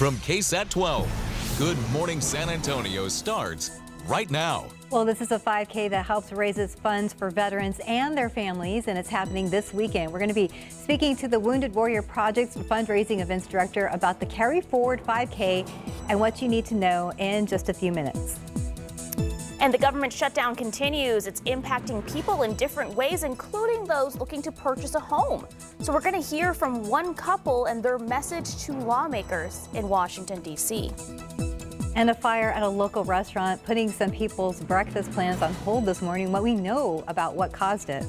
From KSAT 12, Good Morning San Antonio starts right now. Well, this is a 5K that helps raises funds for veterans and their families, and it's happening this weekend. We're going to be speaking to the Wounded Warrior Project's fundraising events director about the Carry Forward 5K and what you need to know in just a few minutes. And the government shutdown continues. It's impacting people in different ways, including those looking to purchase a home. So we're going to hear from one couple and their message to lawmakers in Washington, D.C. And a fire at a local restaurant putting some people's breakfast plans on hold this morning. What we know about what caused it.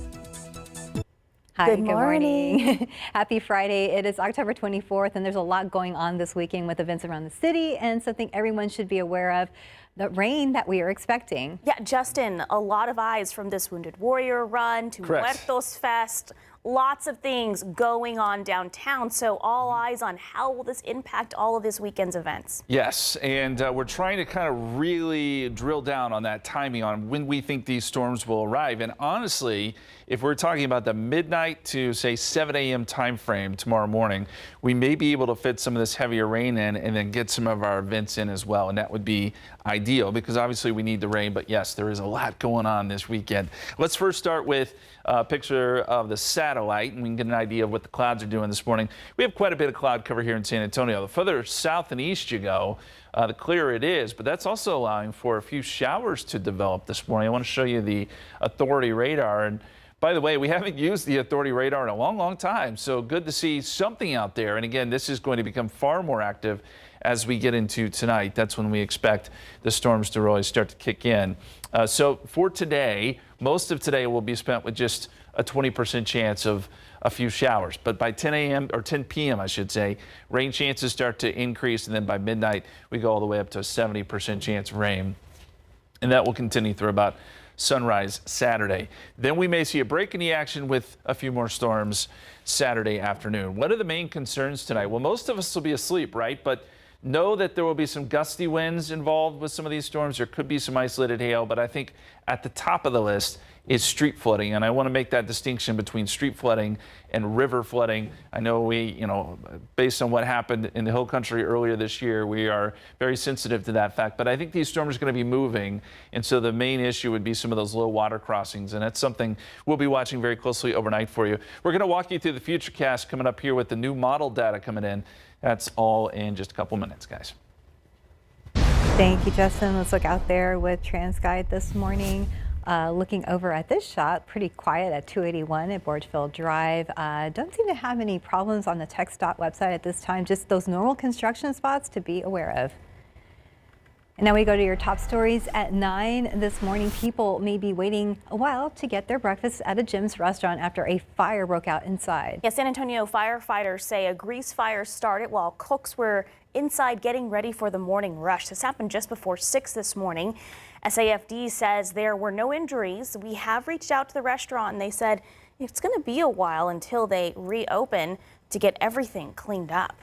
Hi, good morning. Happy Friday. It is October 24th, and there's a lot going on this weekend with events around the city and something everyone should be aware of, the rain that we are expecting. Yeah, Justin, a lot of eyes from this Wounded Warrior Run to Muertos Fest. Lots of things going on downtown, so all eyes on how will this impact all of this weekend's events. Yes, and we're trying to kind of really drill down on that timing on when we think these storms will arrive. And honestly, if we're talking about the midnight to say 7 a.m. time frame tomorrow morning, we may be able to fit some of this heavier rain in and then get some of our events in as well. And that would be ideal because obviously we need the rain. But yes, there is a lot going on this weekend. Let's first start with a picture of the satellite, and we can get an idea of what the clouds are doing this morning. We have quite a bit of cloud cover here in San Antonio. The further south and east you go, the clearer it is, but that's also allowing for a few showers to develop this morning. I want to show you the Authority radar. And by the way, we haven't used the Authority radar in a long, long time, so good to see something out there. And again, this is going to become far more active as we get into tonight. That's when we expect the storms to really start to kick in. So for today, most of today will be spent with just a 20% chance of a few showers. But by 10 a.m. or 10 p.m., I should say, rain chances start to increase. And then by midnight, we go all the way up to a 70% chance of rain. And that will continue through about sunrise Saturday. Then we may see a break in the action with a few more storms Saturday afternoon. What are the main concerns tonight? Well, most of us will be asleep, right? But know that there will be some gusty winds involved with some of these storms. There could be some isolated hail, but I think at the top of the list is street flooding. And I want to make that distinction between street flooding and river flooding. I know based on what happened in the Hill Country earlier this year, we are very sensitive to that fact. But I think these storms are going to be moving. And so the main issue would be some of those low water crossings. And that's something we'll be watching very closely overnight for you. We're going to walk you through the Futurecast coming up here with the new model data coming in. That's all in just a couple minutes, guys. Thank you, Justin. Let's look out there with TransGuide this morning. Looking over at this shot, pretty quiet at 281 at Borgeville Drive. Don't seem to have any problems on the TxDOT website at this time, just those normal construction spots to be aware of. And now we go to your top stories at 9 this morning. People may be waiting a while to get their breakfast at a Jim's restaurant after a fire broke out inside. Yeah, San Antonio firefighters say a grease fire started while cooks were inside getting ready for the morning rush. This happened just before 6 this morning. SAFD says there were no injuries. We have reached out to the restaurant and they said it's going to be a while until they reopen to get everything cleaned up.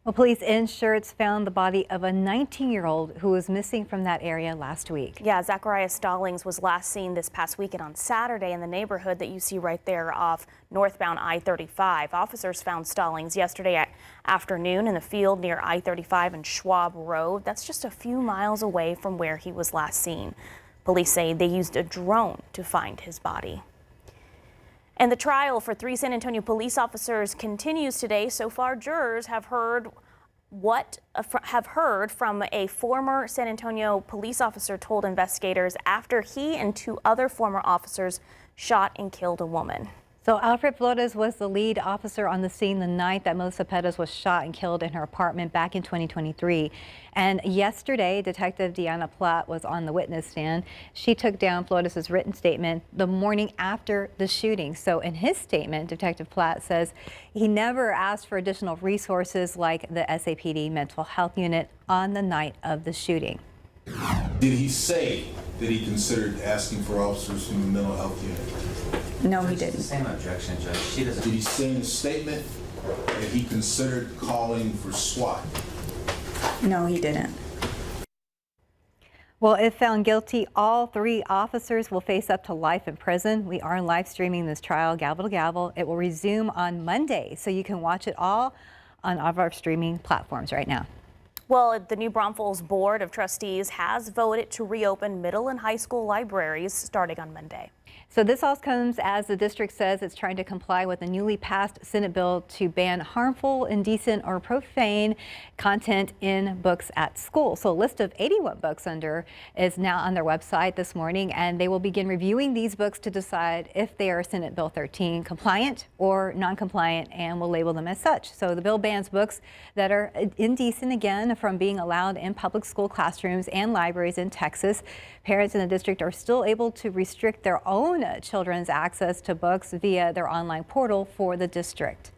Well, police in Schertz found the body of a 19-year-old who was missing from that area last week. Yeah, Zachariah Stallings was last seen this past weekend on Saturday in the neighborhood that you see right there off northbound I-35. Officers found Stallings yesterday afternoon in the field near I-35 and Schwab Road. That's just a few miles away from where he was last seen. Police say they used a drone to find his body. And the trial for 3 San Antonio police officers continues today. So far, jurors have heard from a former San Antonio police officer told investigators after he and 2 other former officers shot and killed a woman. So Alfred Flores was the lead officer on the scene the night that Melissa Pettis was shot and killed in her apartment back in 2023. And yesterday, Detective Deanna Platt was on the witness stand. She took down Flores' written statement the morning after the shooting. So in his statement, Detective Platt says he never asked for additional resources like the SAPD mental health unit on the night of the shooting. Did he say that he considered asking for officers from the mental health unit? No, he didn't. Same objection, Judge. She doesn't. Did he say in the statement that he considered calling for SWAT? No, he didn't. Well, if found guilty, all 3 officers will face up to life in prison. We are live streaming this trial, gavel to gavel. It will resume on Monday, so you can watch it all on all of our streaming platforms right now. Well, the New Braunfels Board of Trustees has voted to reopen middle and high school libraries starting on Monday. So this all comes as the district says it's trying to comply with the newly passed Senate bill to ban harmful, indecent, or profane content in books at school. So a list of 81 books is now on their website this morning, and they will begin reviewing these books to decide if they are Senate Bill 13 compliant or non-compliant, and will label them as such. So the bill bans books that are indecent, again, from being allowed in public school classrooms and libraries in Texas. Parents in the district are still able to restrict their own children's access to books via their online portal for the district.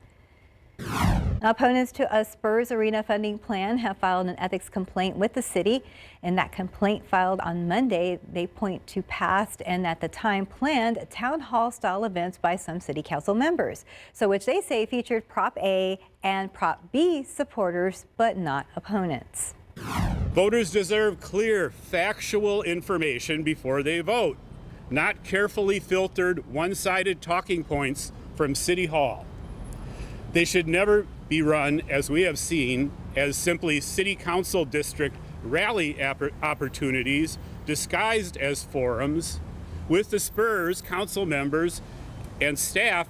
Opponents to a Spurs arena funding plan have filed an ethics complaint with the city. In that complaint filed on Monday, they point to past and at the time planned town hall style events by some city council members, so which they say featured Prop A and Prop B supporters, but not opponents. Voters deserve clear, factual information before they vote, not carefully filtered, one-sided talking points from City Hall. They should never be run, as we have seen, as simply City Council district rally opportunities disguised as forums with the Spurs council members and staff.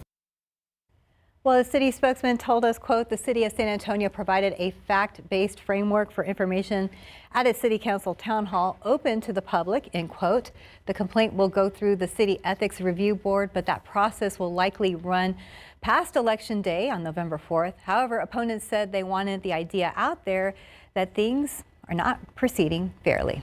Well, the city spokesman told us, quote, the city of San Antonio provided a fact-based framework for information at its city council town hall open to the public, end quote. The complaint will go through the city ethics review board, but that process will likely run past election day on November 4th. However, opponents said they wanted the idea out there that things are not proceeding fairly.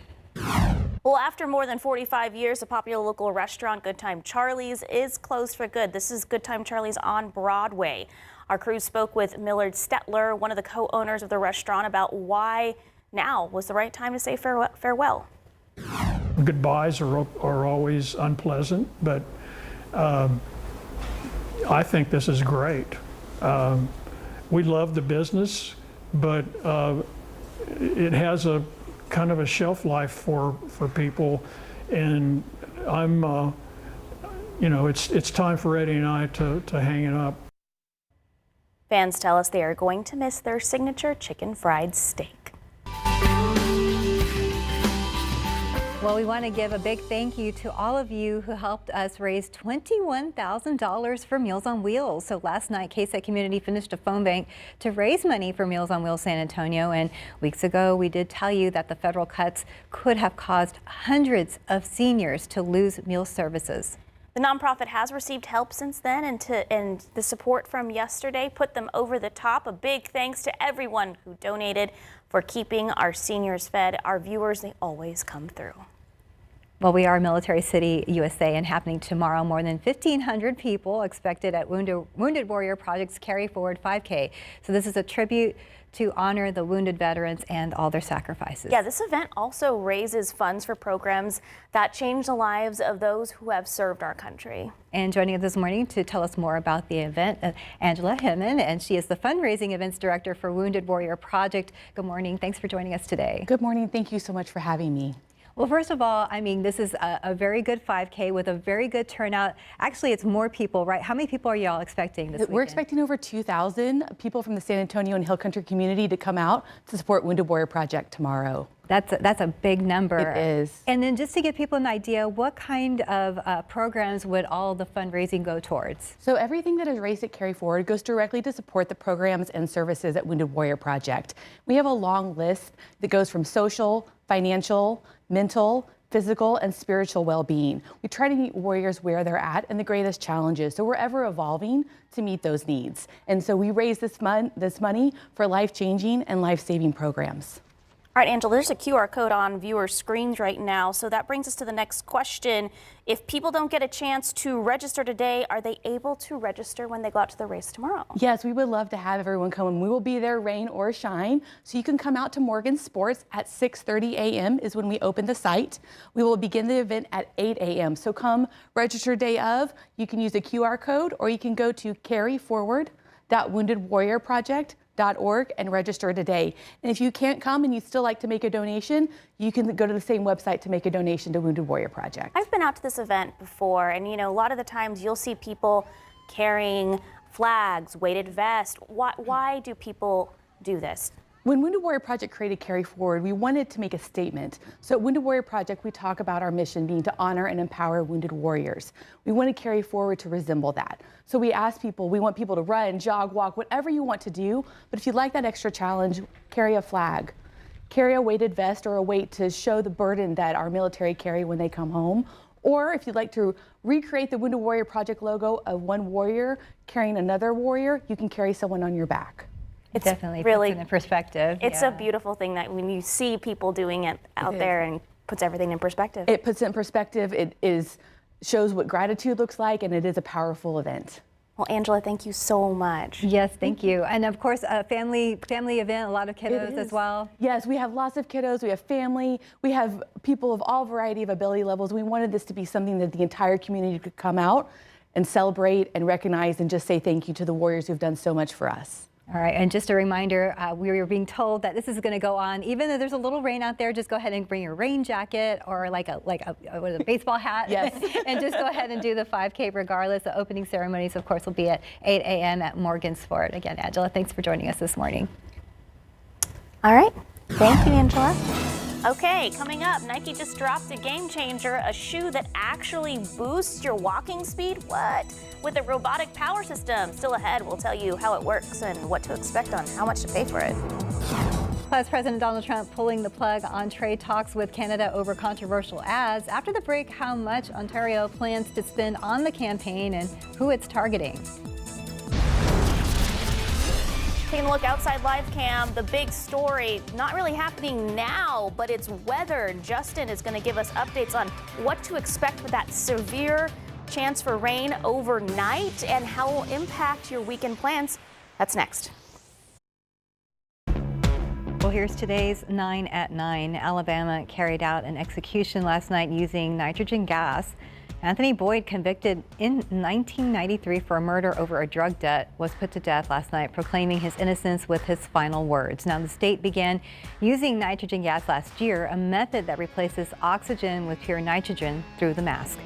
Well, after more than 45 years, a popular local restaurant, Good Time Charlie's, is closed for good. This is Good Time Charlie's on Broadway. Our crew spoke with Millard Stetler, one of the co-owners of the restaurant, about why now was the right time to say farewell. Goodbyes are always unpleasant, but I think this is great. We love the business, but it has a kind of a shelf life for people, and I'm you know, it's time for Eddie and I to hang it up. Fans tell us they are going to miss their signature chicken fried steak. Well, we want to give a big thank you to all of you who helped us raise $21,000 for Meals on Wheels. So last night, KSAT Community finished a phone bank to raise money for Meals on Wheels San Antonio. And weeks ago, we did tell you that the federal cuts could have caused hundreds of seniors to lose meal services. The nonprofit has received help since then, and the support from yesterday put them over the top. A big thanks to everyone who donated for keeping our seniors fed. Our viewers, they always come through. Well, we are Military City, USA, and happening tomorrow. More than 1,500 people expected at Wounded Warrior Project's Carry Forward 5K. So this is a tribute to honor the wounded veterans and all their sacrifices. Yeah, this event also raises funds for programs that change the lives of those who have served our country. And joining us this morning to tell us more about the event, Angela Himman, and she is the fundraising events director for Wounded Warrior Project. Good morning. Thanks for joining us today. Good morning. Thank you so much for having me. Well, first of all, I mean, this is a very good 5K with a very good turnout. Actually, it's more people, right? How many people are y'all expecting this weekend? We're expecting over 2,000 people from the San Antonio and Hill Country community to come out to support Wounded Warrior Project tomorrow. That's a big number. It is. And then just to give people an idea, what kind of programs would all the fundraising go towards? So everything that is raised at Carry Forward goes directly to support the programs and services at Wounded Warrior Project. We have a long list that goes from social, financial, mental, physical, and spiritual well-being. We try to meet warriors where they're at and the greatest challenges, so we're ever evolving to meet those needs. And so we raise this money for life-changing and life-saving programs. All right, Angela, there's a QR code on viewer screens right now, so that brings us to the next question. If people don't get a chance to register today, are they able to register when they go out to the race tomorrow? Yes, we would love to have everyone come, and we will be there rain or shine. So you can come out to Morgan Sports at 6:30 a.m. is when we open the site. We will begin the event at 8 a.m. So come register day of. You can use a QR code, or you can go to carryforward.woundedwarriorproject.org and register today. And if you can't come and you'd still like to make a donation, you can go to the same website to make a donation to Wounded Warrior Project. I've been out to this event before, and you know, a lot of the times you'll see people carrying flags, weighted vests. Why do people do this? When Wounded Warrior Project created Carry Forward, we wanted to make a statement. So at Wounded Warrior Project, we talk about our mission being to honor and empower wounded warriors. We want to carry forward to resemble that. So we ask people, we want people to run, jog, walk, whatever you want to do. But if you'd like that extra challenge, carry a flag. Carry a weighted vest or a weight to show the burden that our military carry when they come home. Or if you'd like to recreate the Wounded Warrior Project logo of one warrior carrying another warrior, you can carry someone on your back. It definitely really puts it in perspective. It's a beautiful thing that when you see people doing it out there and puts everything in perspective. It puts it in perspective. It shows what gratitude looks like, and it is a powerful event. Well, Angela, thank you so much. Yes, thank you. And of course, a family event, a lot of kiddos as well. Yes, we have lots of kiddos. We have family. We have people of all variety of ability levels. We wanted this to be something that the entire community could come out and celebrate and recognize and just say thank you to the warriors who've done so much for us. All right, and just a reminder, we were being told that this is going to go on, even though there's a little rain out there, just go ahead and bring your rain jacket or like a baseball hat. Yes. And just go ahead and do the 5K regardless. The opening ceremonies, of course, will be at 8 a.m. at Morgan Sport. Again, Angela, thanks for joining us this morning. All right, thank you, Angela. Okay, coming up, Nike just dropped a game changer, a shoe that actually boosts your walking speed. What? With a robotic power system. Still ahead, we'll tell you how it works and what to expect on how much to pay for it. Plus, President Donald Trump pulling the plug on trade talks with Canada over controversial ads. After the break, how much Ontario plans to spend on the campaign and who it's targeting. Taking a look outside live cam, the big story, not really happening now, but it's weather. Justin is going to give us updates on what to expect with that severe chance for rain overnight and how it will impact your weekend plans. That's next. Well, here's today's 9 at 9. Alabama carried out an execution last night using nitrogen gas. Anthony Boyd, convicted in 1993 for a murder over a drug debt, was put to death last night, proclaiming his innocence with his final words. Now, the state began using nitrogen gas last year, a method that replaces oxygen with pure nitrogen through the mask.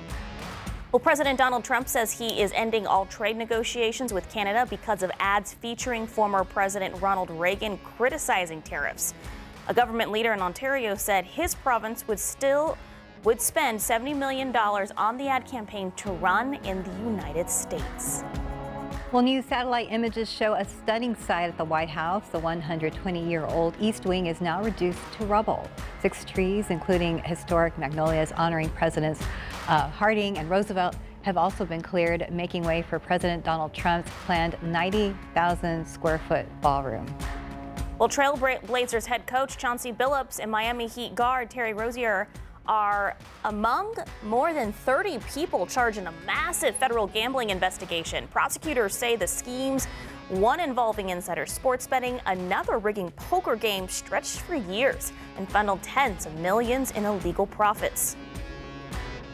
Well, President Donald Trump says he is ending all trade negotiations with Canada because of ads featuring former President Ronald Reagan criticizing tariffs. A government leader in Ontario said his province would spend $70 million on the ad campaign to run in the United States. Well, new satellite images show a stunning sight at the White House. The 120-year-old East Wing is now reduced to rubble. 6 trees, including historic magnolias honoring Presidents Harding and Roosevelt, have also been cleared, making way for President Donald Trump's planned 90,000 square foot ballroom. Well, Trailblazers head coach Chauncey Billups and Miami Heat guard Terry Rozier are among more than 30 people charged in a massive federal gambling investigation. Prosecutors say the schemes, one involving insider sports betting, another rigging poker games, stretched for years and funneled tens of millions in illegal profits.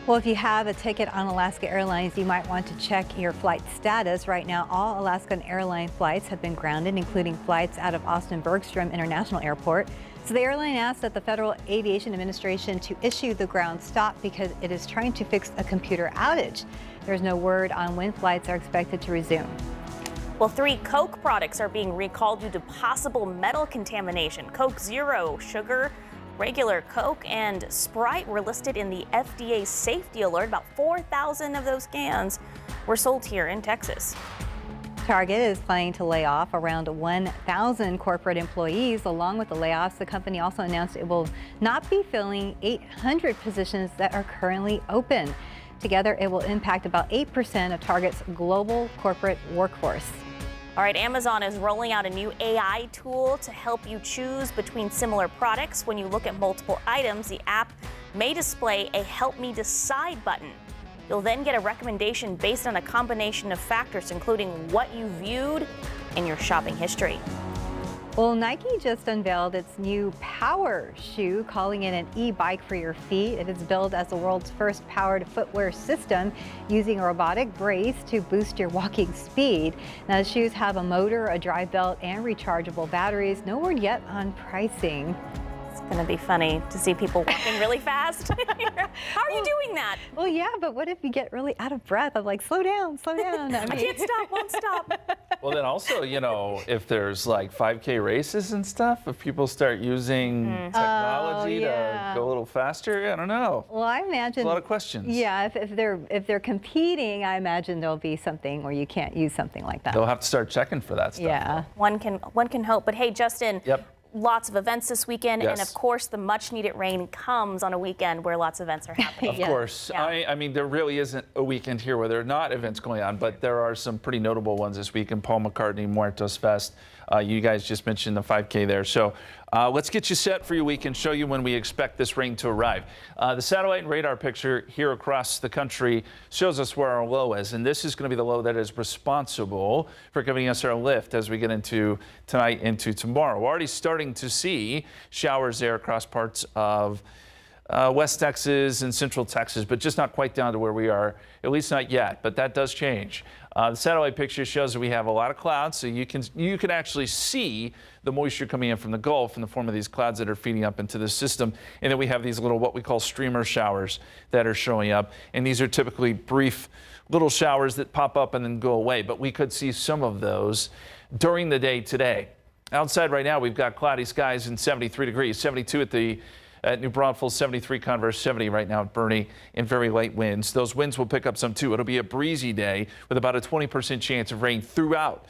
Well, if you have a ticket on Alaska Airlines, you might want to check your flight status. Right now, all Alaskan airline flights have been grounded, including flights out of Austin Bergstrom International Airport. So the airline asked that the Federal Aviation Administration to issue the ground stop because it is trying to fix a computer outage. There's no word on when flights are expected to resume. Well, 3 Coke products are being recalled due to possible metal contamination. Coke Zero, sugar, regular Coke, and Sprite were listed in the FDA safety alert. About 4,000 of those cans were sold here in Texas. Target is planning to lay off around 1,000 corporate employees. Along with the layoffs, the company also announced it will not be filling 800 positions that are currently open. Together, it will impact about 8% of Target's global corporate workforce. All right, Amazon is rolling out a new AI tool to help you choose between similar products. When you look at multiple items, the app may display a Help Me Decide button. You'll then get a recommendation based on a combination of factors, including what you viewed in your shopping history. Well, Nike just unveiled its new Power shoe, calling it an e-bike for your feet. It is billed as the world's first powered footwear system, using a robotic brace to boost your walking speed. Now, the shoes have a motor, a drive belt, and rechargeable batteries. No word yet on pricing. Going to be funny to see people walking really fast. How are you doing that? Well, yeah, but what if you get really out of breath? I'm like, slow down, slow down. I can't stop, won't stop. Well, then also, you know, if there's like 5K races and stuff, if people start using technology to go a little faster, I don't know. Well, I imagine a lot of questions. Yeah, if they're competing, I imagine there'll be something where you can't use something like that. They'll have to start checking for that stuff. Yeah. One can hope. But hey, Justin. Yep. Lots of events this weekend, Yes. and of course the much needed rain comes on a weekend where lots of events are happening. Of course. Yeah. I mean, there really isn't a weekend here where there are not events going on, but there are some pretty notable ones this weekend. Paul McCartney Muertos Fest. You guys just mentioned the 5K there. So let's get you set for your week and show you when we expect this rain to arrive. The satellite and radar picture here across the country shows us where our low is, and this is going to be the low that is responsible for giving us our lift as we get into tonight into tomorrow. We're already starting to see showers there across parts of West Texas and Central Texas, but just not quite down to where we are, at least not yet, but that does change. The satellite picture shows that we have a lot of clouds, so you can actually see the moisture coming in from the Gulf in the form of these clouds that are feeding up into the system. And then we have these little what we call streamer showers that are showing up. And these are typically brief little showers that pop up and then go away. But we could see some of those during the day today. Outside right now, we've got cloudy skies and 73 degrees, 72 at New Braunfels, 73 Converse, 70 right now at Bernie, and very light winds. Those winds will pick up some too. It'll be a breezy day with about a 20% chance of rain throughout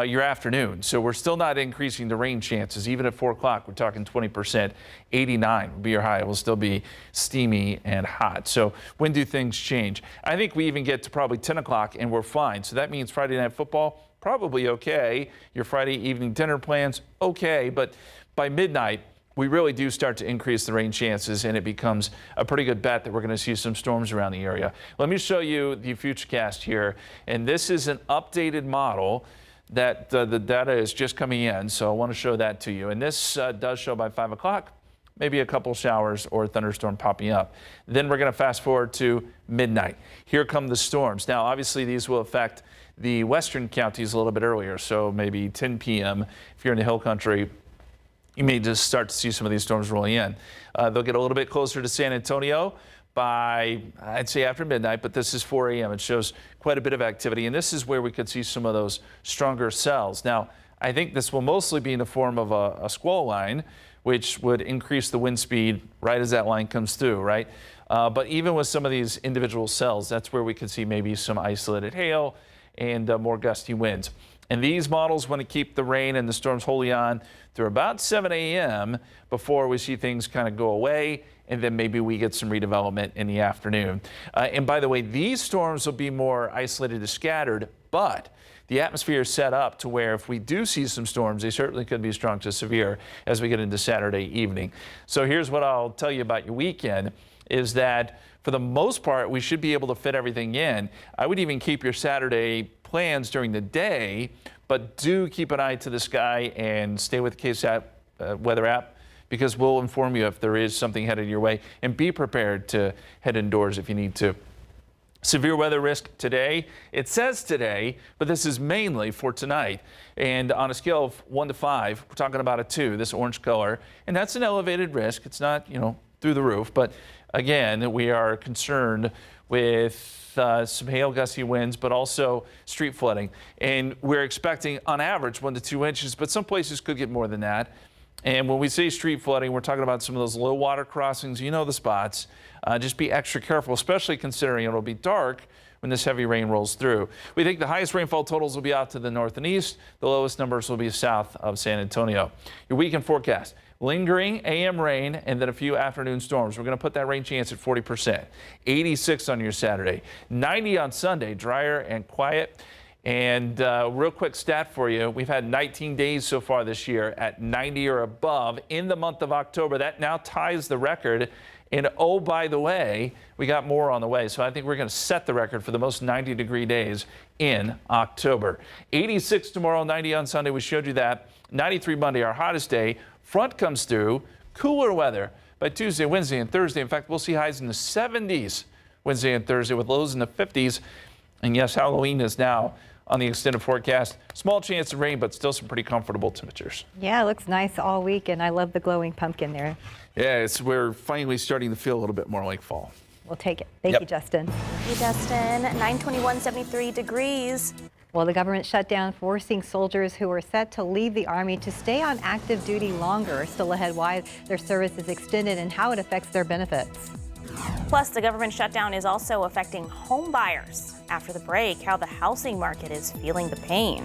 your afternoon. So we're still not increasing the rain chances. Even at 4 o'clock, we're talking 20%. 89 will be your high. It will still be steamy and hot. So when do things change? I think we even get to probably 10 o'clock and we're fine. So that means Friday night football, probably okay. Your Friday evening dinner plans, okay. But by midnight, we really do start to increase the rain chances, and it becomes a pretty good bet that we're going to see some storms around the area. Let me show you the Futurecast here, and this is an updated model that the data is just coming in, so I want to show that to you. And this does show by 5 o'clock, maybe a couple showers or a thunderstorm popping up. Then we're going to fast forward to midnight. Here come the storms. Now, obviously, these will affect the western counties a little bit earlier, so maybe 10 p.m. if you're in the hill country. You may just start to see some of these storms rolling in. They'll get a little bit closer to San Antonio by, I'd say, after midnight, but this is 4 a.m. It shows quite a bit of activity, and this is where we could see some of those stronger cells. Now, I think this will mostly be in the form of a squall line, which would increase the wind speed right as that line comes through, right? But even with some of these individual cells, that's where we could see maybe some isolated hail and more gusty winds. And these models want to keep the rain and the storms wholly on through about 7 a.m. before we see things kind of go away, and then maybe we get some redevelopment in the afternoon. And by the way, these storms will be more isolated to scattered, but the atmosphere is set up to where if we do see some storms, they certainly could be strong to severe as we get into Saturday evening. So here's what I'll tell you about your weekend is that for the most part, we should be able to fit everything in. I would even keep your Saturday plans during the day, but do keep an eye to the sky and stay with the KSAT weather app, because we'll inform you if there is something headed your way, and be prepared to head indoors if you need to. Severe weather risk today. It says today, but this is mainly for tonight. And on a scale of 1 to 5, we're talking about a 2, this orange color, and that's an elevated risk. It's not, through the roof, but again, we are concerned with some hail, gusty winds, but also street flooding. And we're expecting on average 1 to 2 inches, but some places could get more than that. And when we say street flooding, we're talking about some of those low water crossings, the spots. Just be extra careful, especially considering it'll be dark when this heavy rain rolls through. We think the highest rainfall totals will be out to the north and east. The lowest numbers will be south of San Antonio. Your weekend forecast. Lingering AM rain and then a few afternoon storms. We're going to put that rain chance at 40%. 86 on your Saturday. 90 on Sunday, drier and quiet. And real quick stat for you. We've had 19 days so far this year at 90 or above in the month of October. That now ties the record. And oh, by the way, we got more on the way. So I think we're going to set the record for the most 90-degree days in October. 86 tomorrow, 90 on Sunday. We showed you that. 93 Monday, our hottest day. Front comes through, cooler weather by Tuesday, Wednesday, and Thursday. In fact, we'll see highs in the 70s Wednesday and Thursday with lows in the 50s. And yes, Halloween is now on the extended forecast. Small chance of rain, but still some pretty comfortable temperatures. Yeah, it looks nice all week, and I love the glowing pumpkin there. Yeah, we're finally starting to feel a little bit more like fall. We'll take it. Thank you, Justin. Thank you, Justin. 921, 73 degrees. Well, the government shutdown forcing soldiers who were set to leave the Army to stay on active duty longer. Still ahead, why their service is extended and how it affects their benefits. Plus, the government shutdown is also affecting home buyers. After the break, how the housing market is feeling the pain.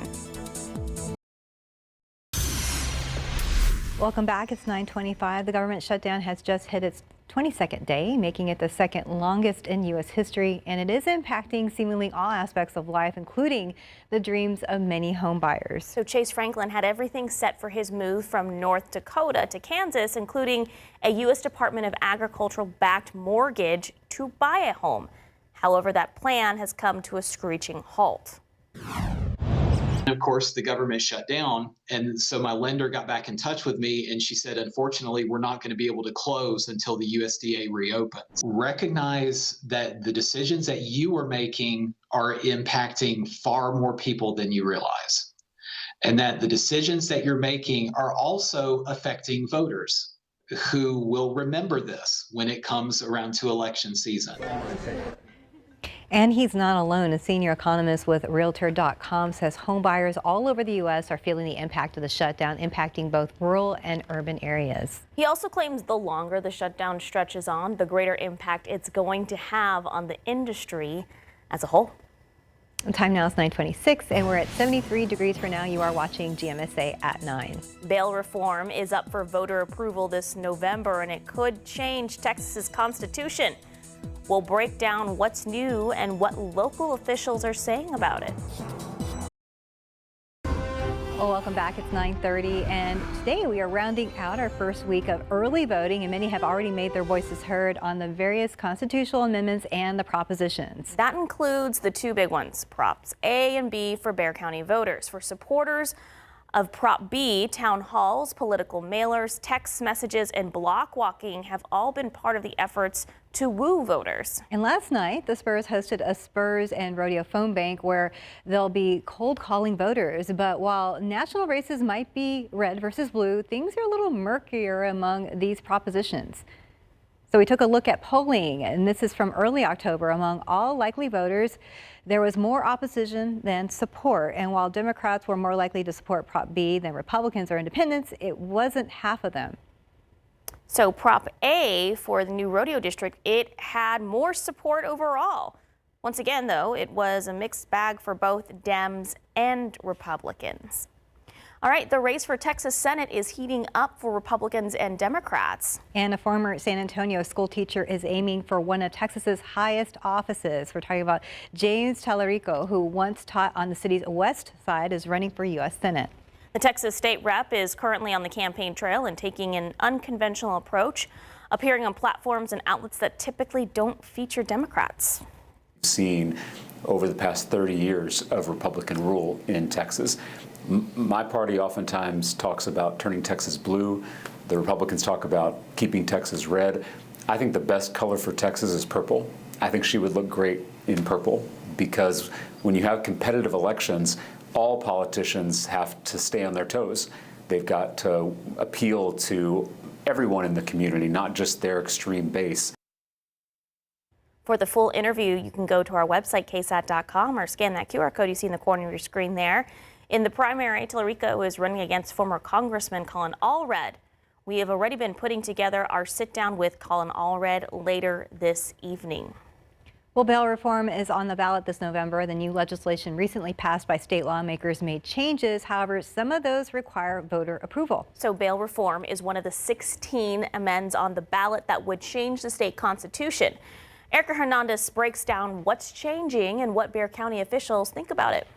Welcome back. It's 9:25. The government shutdown has just hit its 22nd day, making it the second longest in U.S. history, and it is impacting seemingly all aspects of life, including the dreams of many home buyers. So Chase Franklin had everything set for his move from North Dakota to Kansas, including a U.S. Department of Agriculture-backed mortgage to buy a home. However, that plan has come to a screeching halt. Of course, the government shut down, and so my lender got back in touch with me, and she said, unfortunately, we're not going to be able to close until the USDA reopens. Recognize that the decisions that you are making are impacting far more people than you realize, and that the decisions that you're making are also affecting voters who will remember this when it comes around to election season. And he's not alone. A senior economist with Realtor.com says homebuyers all over the U.S. are feeling the impact of the shutdown, impacting both rural and urban areas. He also claims the longer the shutdown stretches on, the greater impact it's going to have on the industry as a whole. The time now is 9:26, and we're at 73 degrees for now. You are watching GMSA at 9. Bail reform is up for voter approval this November, and it could change Texas's constitution. We'll break down what's new and what local officials are saying about it. Well, welcome back. It's 9:30, and today we are rounding out our first week of early voting, and many have already made their voices heard on the various constitutional amendments and the propositions. That includes the two big ones, Props A and B for Bexar County voters. For supporters of Prop B, town halls, political mailers, text messages, and block walking have all been part of the efforts to woo voters. And last night, the Spurs hosted a Spurs and Rodeo phone bank where they'll be cold calling voters. But while national races might be red versus blue, things are a little murkier among these propositions. So we took a look at polling, and this is from early October. Among all likely voters, there was more opposition than support. And while Democrats were more likely to support Prop B than Republicans or independents, it wasn't half of them. So Prop A for the new rodeo district, it had more support overall. Once again, though, it was a mixed bag for both Dems and Republicans. All right, the race for Texas Senate is heating up for Republicans and Democrats. And a former San Antonio school teacher is aiming for one of Texas's highest offices. We're talking about James Tallarico, who once taught on the city's west side, is running for U.S. Senate. The Texas state rep is currently on the campaign trail and taking an unconventional approach, appearing on platforms and outlets that typically don't feature Democrats. We've seen over the past 30 years of Republican rule in Texas. My party oftentimes talks about turning Texas blue. The Republicans talk about keeping Texas red. I think the best color for Texas is purple. I think she would look great in purple because when you have competitive elections, all politicians have to stay on their toes. They've got to appeal to everyone in the community, not just their extreme base. For the full interview, you can go to our website, KSAT.com, or scan that QR code you see in the corner of your screen there. In the primary, Tallarico is running against former Congressman Colin Allred. We have already been putting together our sit-down with Colin Allred later this evening. Well, bail reform is on the ballot this November. The new legislation recently passed by state lawmakers made changes. However, some of those require voter approval. So bail reform is one of the 16 amendments on the ballot that would change the state constitution. Erica Hernandez breaks down what's changing and what Bexar County officials think about it.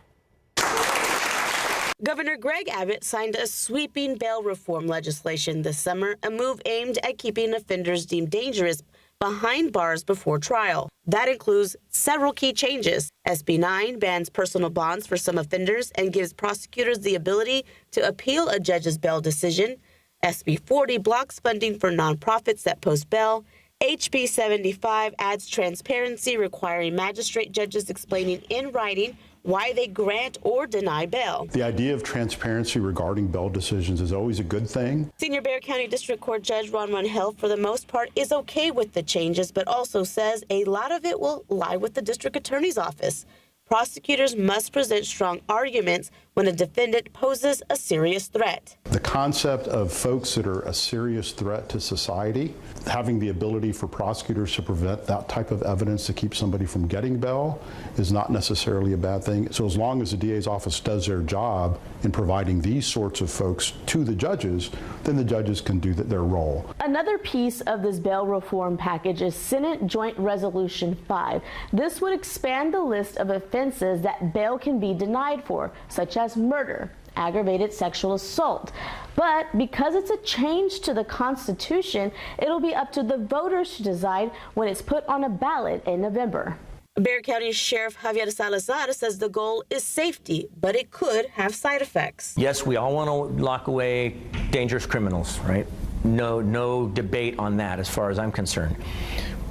Governor Greg Abbott signed a sweeping bail reform legislation this summer, a move aimed at keeping offenders deemed dangerous behind bars before trial. That includes several key changes. SB 9 bans personal bonds for some offenders and gives prosecutors the ability to appeal a judge's bail decision. SB 40 blocks funding for nonprofits that post bail. HB 75 adds transparency, requiring magistrate judges explaining in writing why they grant or deny bail. The idea of transparency regarding bail decisions is always a good thing. Senior Bexar County District Court Judge Ron Hill, for the most part, is okay with the changes, but also says a lot of it will lie with the district attorney's office. Prosecutors must present strong arguments when a defendant poses a serious threat. The concept of folks that are a serious threat to society, having the ability for prosecutors to prevent that type of evidence to keep somebody from getting bail is not necessarily a bad thing. So as long as the DA's office does their job in providing these sorts of folks to the judges, then the judges can do their role. Another piece of this bail reform package is Senate Joint Resolution 5. This would expand the list of offenses that bail can be denied for, such as murder, aggravated sexual assault. But because it's a change to the Constitution, it'll be up to the voters to decide when it's put on a ballot in November. Bexar County Sheriff Javier Salazar says the goal is safety, but it could have side effects. Yes, we all want to lock away dangerous criminals, right? No debate on that as far as I'm concerned.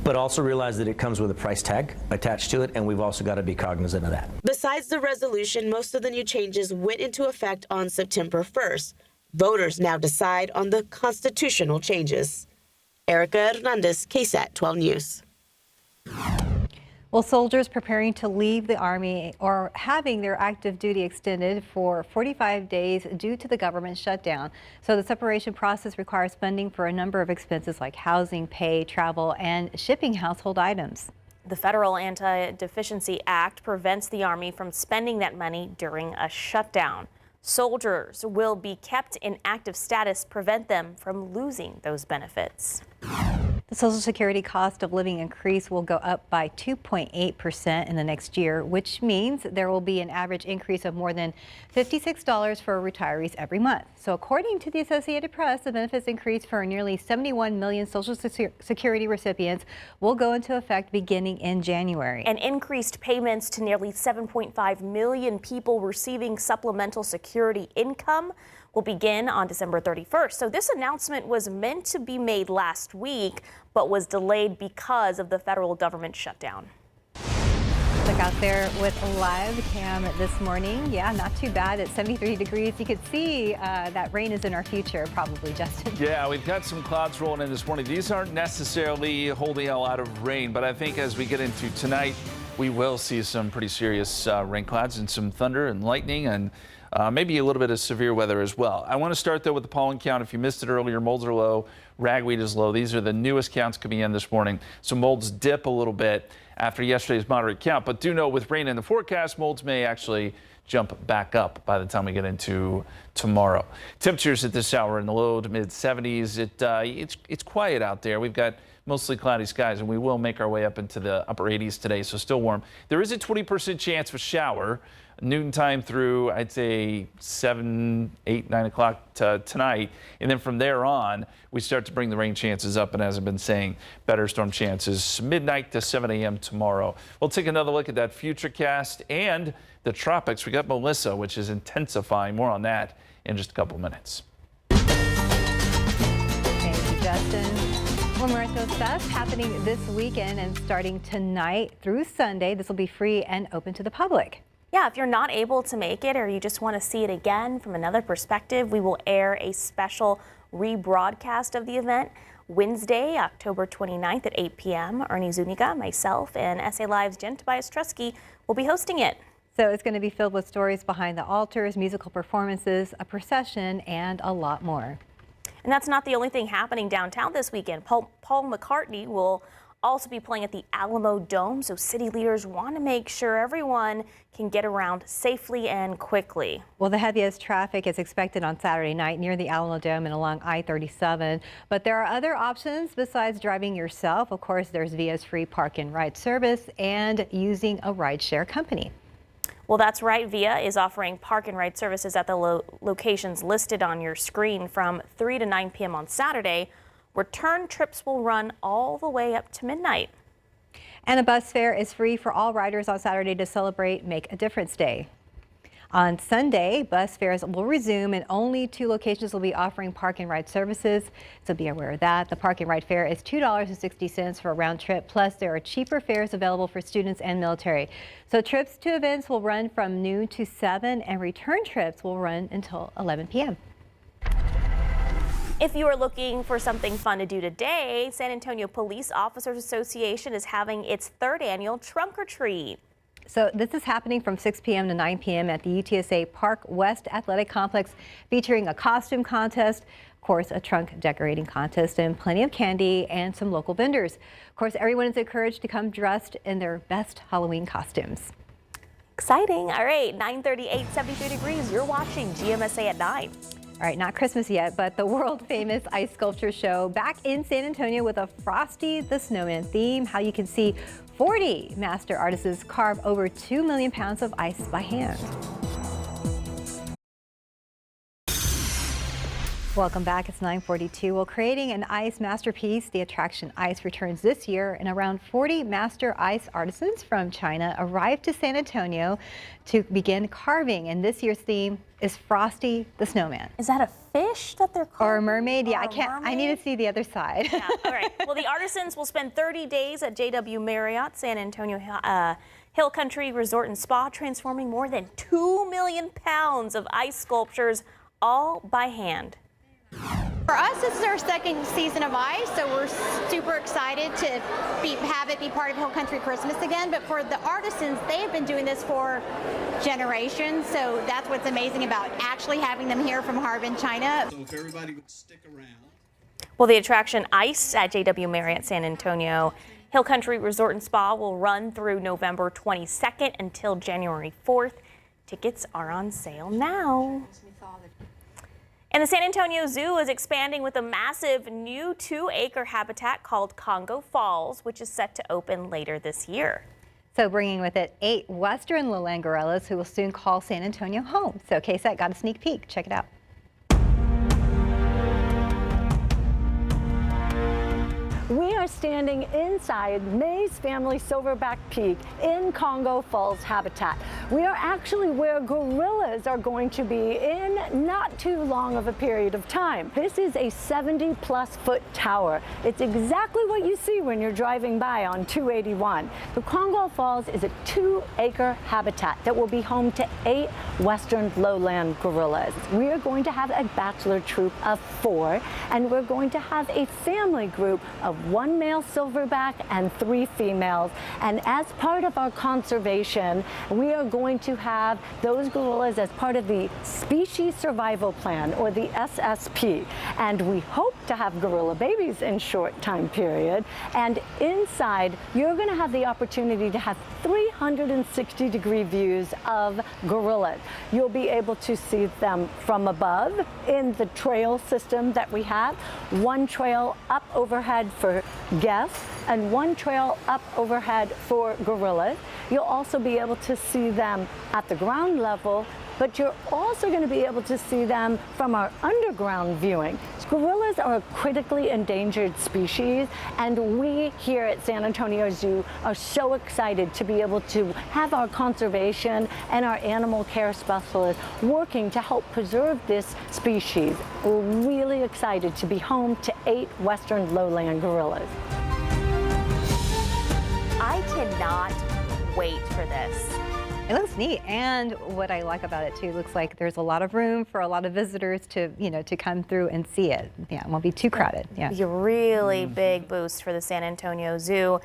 But also realize that it comes with a price tag attached to it, and we've also got to be cognizant of that. Besides the resolution, most of the new changes went into effect on September 1st. Voters now decide on the constitutional changes. Erica Hernandez, KSAT 12 News. Well, soldiers preparing to leave the Army are having their active duty extended for 45 days due to the government shutdown. So the separation process requires funding for a number of expenses like housing, pay, travel, and shipping household items. The Federal Anti-Deficiency Act prevents the Army from spending that money during a shutdown. Soldiers will be kept in active status, prevent them from losing those benefits. The Social Security cost of living increase will go up by 2.8% in the next year, which means there will be an average increase of more than $56 for retirees every month. So according to the Associated Press, the benefits increase for nearly 71 million Social Security recipients will go into effect beginning in January. And increased payments to nearly 7.5 million people receiving supplemental security income will begin on December 31st. So this announcement was meant to be made last week, but was delayed because of the federal government shutdown. Look out there with a live cam this morning. Yeah, not too bad at 73 degrees. You could see that rain is in our future, probably, Justin. Yeah, we've got some clouds rolling in this morning. These aren't necessarily holding a lot of rain, but I think as we get into tonight, we will see some pretty serious rain clouds and some thunder and lightning and maybe a little bit of severe weather as well. I want to start though with the pollen count. If you missed it earlier, molds are low, ragweed is low. These are the newest counts coming in this morning. So molds dip a little bit after yesterday's moderate count, but do know with rain in the forecast, molds may actually jump back up by the time we get into tomorrow. Temperatures at this hour in the low to mid 70s. It's quiet out there. We've got mostly cloudy skies, and we will make our way up into the upper 80s today, so still warm. There is a 20% chance of a shower noon time through, I'd say, 7, 8, 9 o'clock tonight. And then from there on, we start to bring the rain chances up. And as I've been saying, better storm chances midnight to 7 a.m. tomorrow. We'll take another look at that futurecast and the tropics. We got Melissa, which is intensifying. More on that in just a couple minutes. Thank you, Justin. Well, we're at those fests happening this weekend and starting tonight through Sunday. This will be free and open to the public. Yeah, if you're not able to make it or you just want to see it again from another perspective, we will air a special rebroadcast of the event Wednesday, October 29th at 8 p.m. Ernie Zuniga, myself, and SA Live's Jen Tobias Trusky will be hosting it. So it's going to be filled with stories behind the altars, musical performances, a procession, and a lot more. And that's not the only thing happening downtown this weekend. Paul McCartney will also be playing at the Alamo Dome, so city leaders want to make sure everyone can get around safely and quickly. Well, the heaviest traffic is expected on Saturday night near the Alamo Dome and along I-37. But there are other options besides driving yourself. Of course, there's Via's free park and ride service and using a rideshare company. Well, that's right. Via is offering park and ride services at the locations listed on your screen from 3 to 9 p.m. on Saturday. Return trips will run all the way up to midnight. And a bus fare is free for all riders on Saturday to celebrate Make a Difference Day. On Sunday, bus fares will resume and only 2 locations will be offering park and ride services. So be aware of that. The park and ride fare is $2.60 for a round trip. Plus, there are cheaper fares available for students and military. So trips to events will run from noon to 7 and return trips will run until 11 p.m. If you are looking for something fun to do today, San Antonio Police Officers Association is having its 3rd annual Trunk or Treat. So this is happening from 6 p.m. to 9 p.m. at the UTSA Park West Athletic Complex, featuring a costume contest, of course, a trunk decorating contest, and plenty of candy and some local vendors. Of course, everyone is encouraged to come dressed in their best Halloween costumes. Exciting. All right, 9:38, 73 degrees. You're watching GMSA at 9. All right, not Christmas yet, but the world famous ice sculpture show back in San Antonio with a Frosty the Snowman theme. How you can see 40 master artists carve over 2 million pounds of ice by hand. Welcome back. It's 9:42. Well, creating an ice masterpiece, the attraction Ice returns this year, and around 40 master ice artisans from China arrived to San Antonio to begin carving. And this year's theme is Frosty the Snowman. Is that a fish that they're carving? Or a mermaid? Yeah, Or I need to see the other side. Yeah, all right. Well, the artisans will spend 30 days at JW Marriott San Antonio Hill Country Resort and Spa, transforming more than 2 million pounds of ice sculptures, all by hand. For us, this is our 2nd season of ice, so we're super excited to have it be part of Hill Country Christmas again. But for the artisans, they've been doing this for generations, so that's what's amazing about actually having them here from Harbin, China. So if everybody would stick around. Well, the attraction Ice at JW Marriott San Antonio Hill Country Resort and Spa will run through November 22nd until January 4th. Tickets are on sale now. And the San Antonio Zoo is expanding with a massive new 2-acre habitat called Congo Falls, which is set to open later this year. So bringing with it 8 western lowland gorillas who will soon call San Antonio home. So KSAT got a sneak peek. Check it out. We are standing inside May's Family Silverback Peak in Congo Falls habitat. We are actually where gorillas are going to be in not too long of a period of time. This is a 70+ foot tower. It's exactly what you see when you're driving by on 281. The Congo Falls is a 2-acre habitat that will be home to 8 western lowland gorillas. We are going to have a bachelor troop of 4, and we're going to have a family group of 1 male silverback and 3 females. And as part of our conservation, we are going to have those gorillas as part of the Species Survival Plan, or the SSP. And we hope to have gorilla babies in short time period. And inside, you're going to have the opportunity to have 360-degree views of gorillas. You'll be able to see them from above in the trail system that we have. 1 trail up overhead for guests and 1 trail up overhead for gorillas. You'll also be able to see them at the ground level, but you're also going to be able to see them from our underground viewing. Gorillas are a critically endangered species, and we here at San Antonio Zoo are so excited to be able to have our conservation and our animal care specialists working to help preserve this species. We're really excited to be home to 8 western lowland gorillas. I cannot wait for this. It looks neat, and what I like about it too, looks like there's a lot of room for a lot of visitors to, to come through and see it. Yeah, it won't be too crowded. Yeah, a really big boost for the San Antonio Zoo.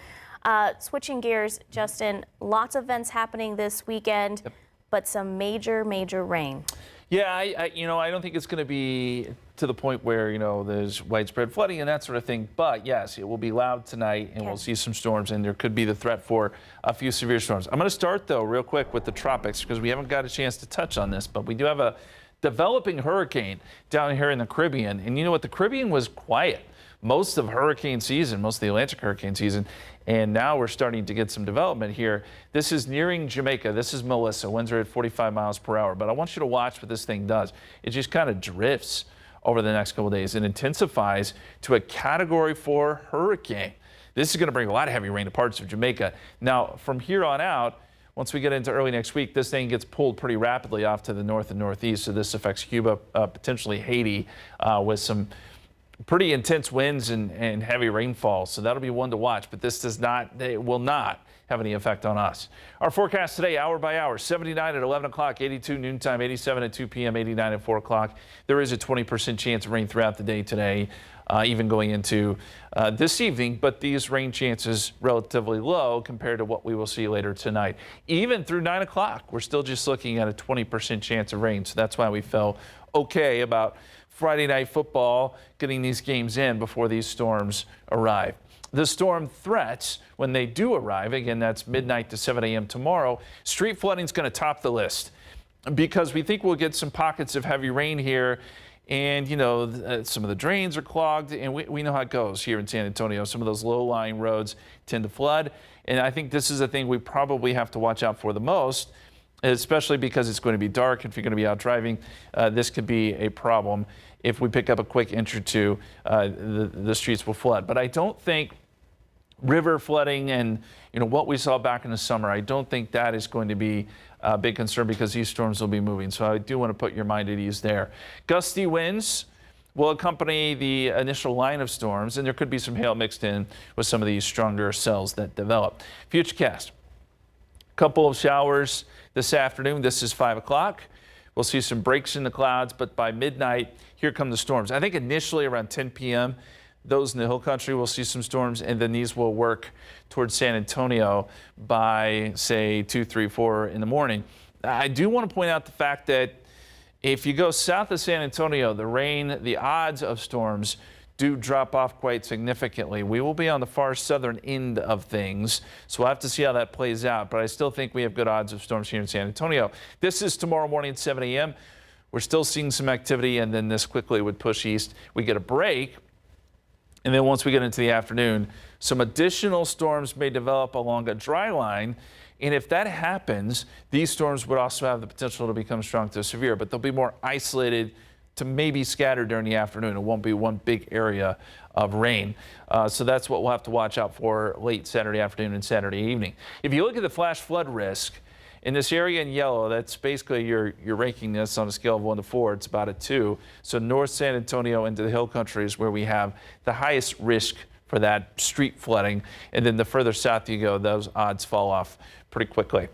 Switching gears, Justin, lots of events happening this weekend, but some major rain. Yeah, I don't think it's going to be to the point where, there's widespread flooding and that sort of thing. But yes, it will be loud tonight, and we'll see some storms, and there could be the threat for a few severe storms. I'm going to start, though, real quick with the tropics, because we haven't got a chance to touch on this, but we do have a developing hurricane down here in the Caribbean. And you know what? The Caribbean was quiet most of hurricane season, most of the Atlantic hurricane season, and now we're starting to get some development here. This is nearing Jamaica. This is Melissa. Winds are at 45 miles per hour, but I want you to watch what this thing does. It just kind of drifts over the next couple of days and intensifies to a Category 4 hurricane. This is going to bring a lot of heavy rain to parts of Jamaica. Now, from here on out, once we get into early next week, this thing gets pulled pretty rapidly off to the north and northeast. So this affects Cuba, potentially Haiti, with some pretty intense winds and heavy rainfall. So that'll be one to watch, but this it will not have any effect on us. Our forecast today, hour by hour: 79 at 11 o'clock, 82 noontime, 87 at 2 p.m., 89 at 4 o'clock. There is a 20% chance of rain throughout the day today, even going into this evening, but these rain chances relatively low compared to what we will see later tonight. Even through 9 o'clock, we're still just looking at a 20% chance of rain. So that's why we felt okay about Friday night football, getting these games in before these storms arrive. The storm threats, when they do arrive, again, that's midnight to 7 a.m. tomorrow, street flooding is going to top the list because we think we'll get some pockets of heavy rain here. And, you know, some of the drains are clogged, and we know how it goes here in San Antonio. Some of those low-lying roads tend to flood. And I think this is a thing we probably have to watch out for the most, especially because it's going to be dark. If you're going to be out driving, this could be a problem. If we pick up a quick inch or two, the streets will flood. But I don't think river flooding and, you know, what we saw back in the summer, I don't think that is going to be a big concern because these storms will be moving. So I do want to put your mind at ease there. Gusty winds will accompany the initial line of storms, and there could be some hail mixed in with some of these stronger cells that develop. Futurecast: a couple of showers this afternoon. This is 5 o'clock. We'll see some breaks in the clouds, but by midnight, here come the storms. I think initially around 10 p.m., those in the hill country will see some storms, and then these will work towards San Antonio by, say, 2, 3, 4 in the morning. I do want to point out the fact that if you go south of San Antonio, the odds of storms do drop off quite significantly. We will be on the far southern end of things, so we'll have to see how that plays out. But I still think we have good odds of storms here in San Antonio. This is tomorrow morning at 7 a.m. We're still seeing some activity, and then this quickly would push east. We get a break. And then once we get into the afternoon, some additional storms may develop along a dry line. And if that happens, these storms would also have the potential to become strong to severe, but they'll be more isolated to maybe scattered during the afternoon. It won't be one big area of rain. So that's what we'll have to watch out for late Saturday afternoon and Saturday evening. If you look at the flash flood risk, in this area in yellow, that's basically you're ranking this on a scale of 1 to 4. It's about a 2. So North San Antonio into the hill country is where we have the highest risk for that street flooding. And then the further south you go, those odds fall off pretty quickly.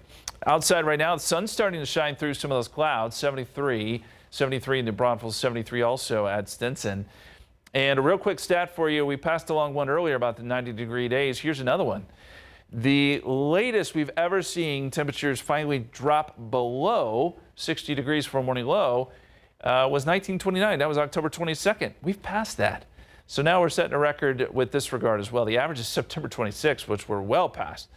Outside right now, the sun's starting to shine through some of those clouds. 73 in New Braunfels, 73 also at Stinson. And a real quick stat for you. We passed along one earlier about the 90-degree days. Here's another one. The latest we've ever seen temperatures finally drop below 60 degrees for a morning low was 1929. That was October 22nd. We've passed that. So now we're setting a record with this regard as well. The average is September 26th, which we're well past.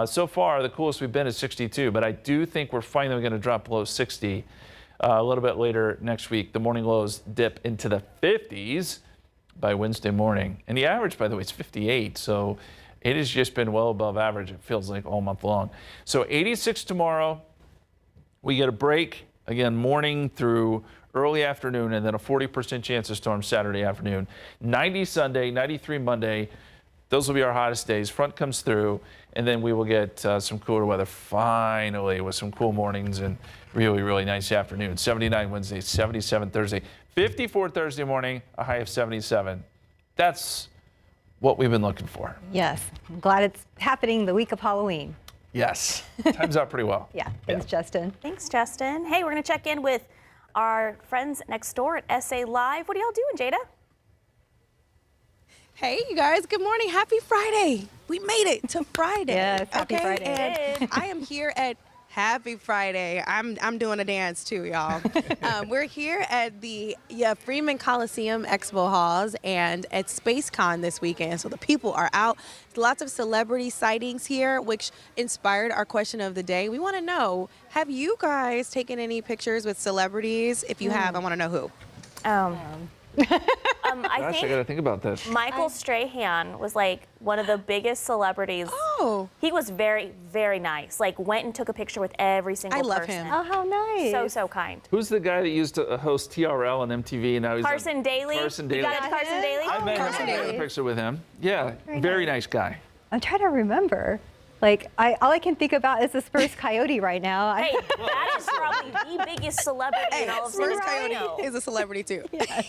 So far, the coolest we've been is 62, but I do think we're finally going to drop below 60 a little bit later next week. The morning lows dip into the 50s by Wednesday morning. And the average, by the way, is 58. So it has just been well above average, it feels like, all month long. So 86 tomorrow. We get a break, again, morning through early afternoon, and then a 40% chance of storms Saturday afternoon. 90 Sunday, 93 Monday. Those will be our hottest days. Front comes through, and then we will get some cooler weather finally with some cool mornings and really, really nice afternoons. 79 Wednesday, 77 Thursday, 54 Thursday morning, a high of 77. That's what we've been looking for. Yes, I'm glad it's happening the week of Halloween. Yes, times out pretty well. Yeah, thanks, Justin. Thanks, Justin. Hey, we're going to check in with our friends next door at SA Live. What are y'all doing, Jada? Hey, you guys. Good morning. Happy Friday. We made it to Friday. Yes, happy Friday. And I am here at Happy Friday. I'm doing a dance too, y'all. We're here at the Freeman Coliseum Expo Halls and at SpaceCon this weekend. So the people are out. Lots of celebrity sightings here, which inspired our question of the day. We want to know, have you guys taken any pictures with celebrities? If you have, I want to know who. I Gosh, I got to think about this. Michael Strahan was like one of the biggest celebrities. Oh. He was very, very nice. Like went and took a picture with every single person. I love him. Oh, how nice. So kind. Who's the guy that used to host TRL on MTV and now he's Carson Daly. Carson Daly. You got it, Carson Daly? I met him. I got a picture with him. Yeah, very nice guy. I'm trying to remember. Like, all I can think about is the Spurs Coyote right now. Hey, that is probably the biggest celebrity in all of San Spurs Antonio. Coyote is a celebrity too. Yes.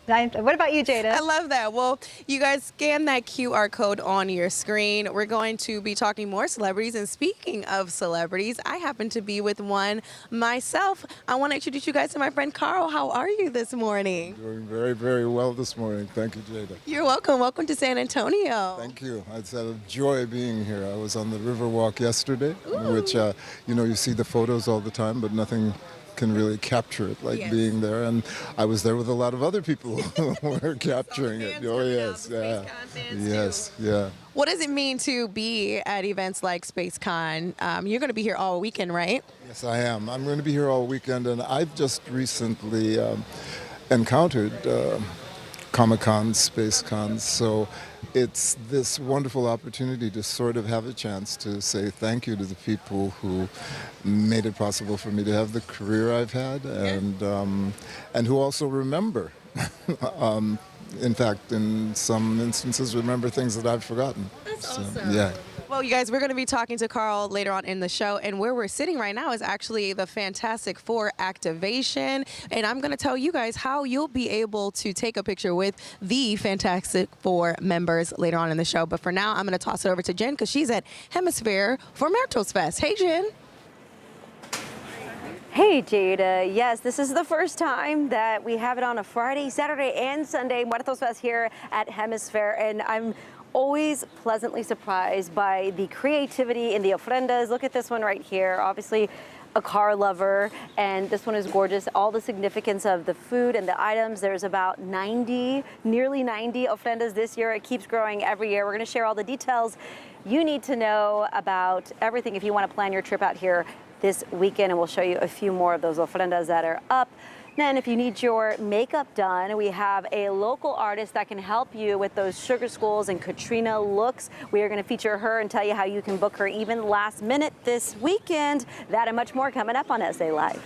What about you, Jada? I love that. Well, you guys scan that QR code on your screen. We're going to be talking more celebrities. And speaking of celebrities, I happen to be with one myself. I want to introduce you guys to my friend Carl. How are you this morning? Doing very, very well this morning. Thank you, Jada. You're welcome. Welcome to San Antonio. Thank you. It's a joy being here. I was on the Riverwalk yesterday, which, you see the photos all the time, but nothing can really capture it like being there, and I was there with a lot of other people who were capturing it. Oh yes, yeah, yes, yeah. What does it mean to be at events like SpaceCon? You're going to be here all weekend, right? Yes, I am. I'm going to be here all weekend, and I've just recently encountered Comic-Con, SpaceCon, so it's this wonderful opportunity to sort of have a chance to say thank you to the people who made it possible for me to have the career I've had, and who also remember. In fact, in some instances, remember things that I've forgotten. That's awesome. Yeah. Well, you guys, we're going to be talking to Carl later on in the show, and where we're sitting right now is actually the Fantastic Four activation, and I'm going to tell you guys how you'll be able to take a picture with the Fantastic Four members later on in the show. But for now, I'm going to toss it over to Jen because she's at Hemisphere for Muertos Fest. Hey, Jen. Hey, Jada. Yes, this is the first time that we have it on a Friday, Saturday, and Sunday, Muertos Fest here at Hemisphere, and I'm always pleasantly surprised by the creativity in the ofrendas. Look at this one right here. Obviously, a car lover, and this one is gorgeous. All the significance of the food and the items. There's about nearly 90 ofrendas this year. It keeps growing every year. We're going to share all the details you need to know about everything if you want to plan your trip out here this weekend, and we'll show you a few more of those ofrendas that are up. Then if you need your makeup done, we have a local artist that can help you with those sugar skulls and Katrina looks. We are going to feature her and tell you how you can book her even last minute this weekend. That and much more coming up on SA Live.